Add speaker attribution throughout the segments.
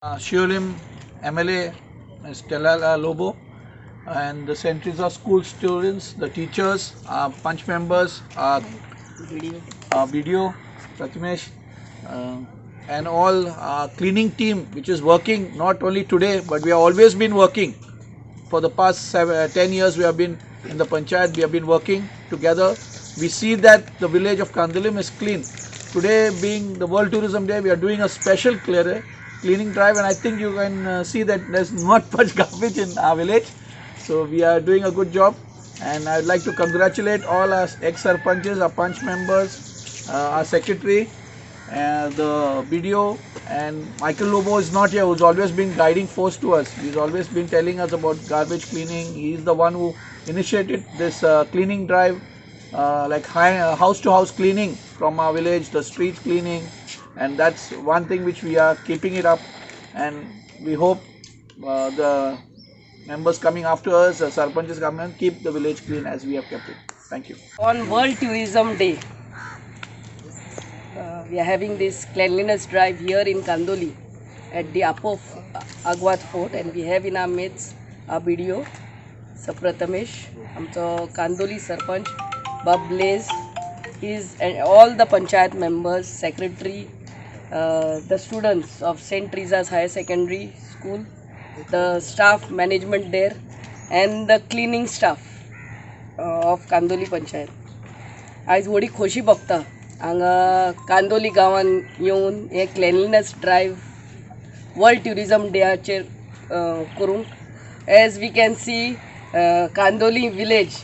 Speaker 1: Shiolim MLA, Ms. Telala Lobo, and the St. Teresa School students, the teachers, punch members, video, Pratimesh, and all cleaning team which is working not only today but we have always been working. For the past 10 years we have been in the panchayat, we have been working together. We see that the village of Kandalim is clean. Today being the World Tourism Day, we are doing a special cleaning drive, and I think you can see that there's not much garbage in our village. So we are doing a good job, and I'd like to congratulate all our ex-sarpanches, our punch members, our secretary, the BDO, and Michael Lobo is not here, who's always been guiding force to us. He's always been telling us about garbage cleaning. He's the one who initiated this cleaning drive, like house to house cleaning from our village, the street cleaning, and that's one thing which we are keeping it up, and we hope the members coming after us, sarpanches come and keep the village clean as we have kept it. Thank you.
Speaker 2: On World Tourism Day, we are having this cleanliness drive here in Kandoli at the upper Aguada Fort, and we have in our midst our BDO, Prathamesh, amcho Kandoli Sarpanch, Bablaze, and all the panchayat members, secretary, the students of St. Teresa's Higher Secondary School, the staff management there, and the cleaning staff of Kandoli Panchayat. आज व्हडी खोशी भोगता हांगा कांदोली गांवान येवन हे cleanliness drive world tourism डेयाचेर करूंक as we can see Candolim village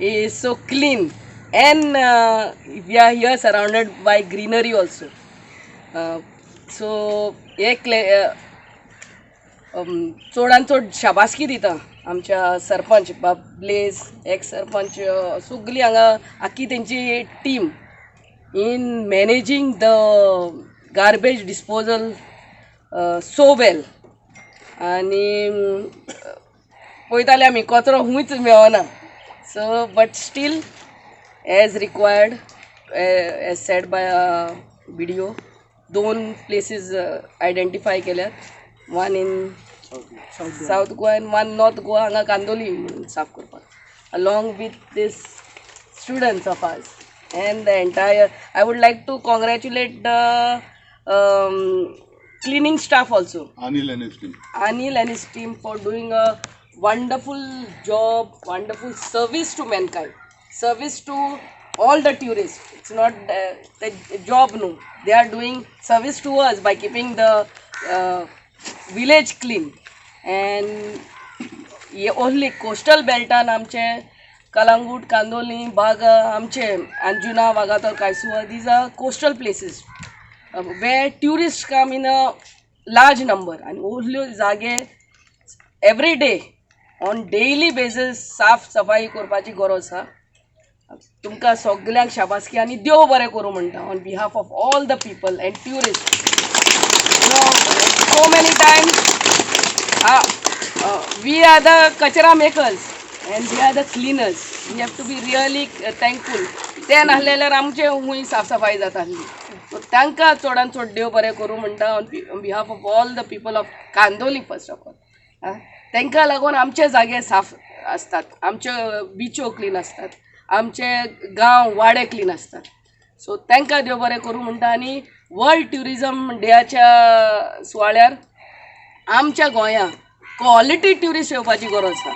Speaker 2: is so clean and we are here surrounded by greenery also. So चोडान चोड शाबासकी दिता आमच्या सरपंच बाबलेज एक्स सरपंच सगळी हांगा आख्खी तेंची team in managing the garbage disposal so well. आनी पळयताले आमी कचरो खूंयच मेळना. So but still as required, as said by BDO, दोन places identify केल्यात, one in South Goa and one North Goa हांगा कांदोली साफ करपाक, along with these students of ours and the entire. I would like to congratulate the cleaning staff also, Anil and his team for doing a wonderful job, wonderful service to mankind. Service to all the tourists. It's not the job, no. They are doing service to us by keeping the village clean. And only coastal beltan आमचे कलांगूट, कांदोली, बागा, आमचे Anjuna, Vagator, कायसुआ, these are coastal places where tourists come in a large number. And only जागे every day on daily basis साफ सफाई करपाची गरज आसा. तुमकां सगळ्यांक शाबासकी आनी देव बरें करूं म्हणटा on behalf of all the people and tourist. So many times we are the kachra makers and we are the cleaners. We have to be really thankful. ते नासलेल्यार आमचे खूंय साफ सफाई जाताली. सो तांकां चडांत चड देव बरें करूं म्हणटा on behalf of all the people of Candolim. First of all तांकां लागून आमचे जागे साफ आसतात, आमच्यो बिच्यो क्लीन आसतात, आमचे गांव वाडे क्लीन आसतात. सो तांकां देव बरें करूं म्हणटा. आनी वर्ल्ड ट्युरिजम डेयाच्या सुवाळ्यार आमच्या गोंयांत क्वॉलिटी ट्युरिस्ट येवपाची गरज आसा.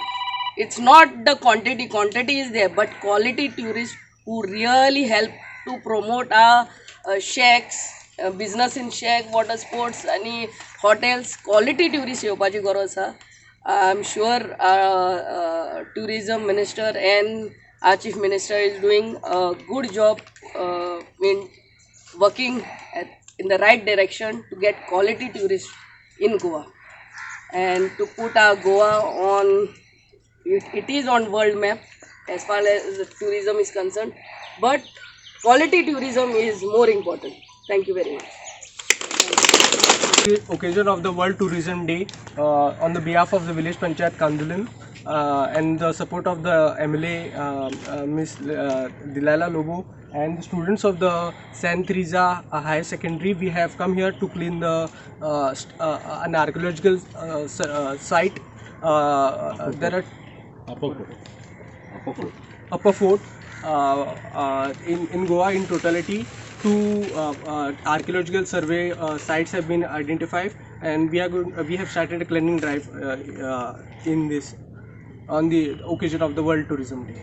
Speaker 2: It's not the quantity is there, but quality tourist who really help to promote our shacks, business in shack, water sports आनी हॉटेल्स. क्वॉलिटी ट्युरिस्ट येवपाची गरज आसा. I am sure tourism minister and our chief minister is doing a good job in working in the right direction to get quality tourists in Goa and to put our Goa on it is on world map as far as tourism is concerned, but quality tourism is more important. Thank you very much.
Speaker 3: Occasion of the World Tourism Day, on the behalf of the village panchayat Kandalim and the support of the MLA Ms. Telala Lobo, and the students of the Saint Teresa Higher Secondary, we have come here to clean the an archaeological site. There are Upper Fort in Goa. In totality, two archaeological survey sites have been identified, and we have started a cleaning drive in this on the occasion of the World Tourism Day.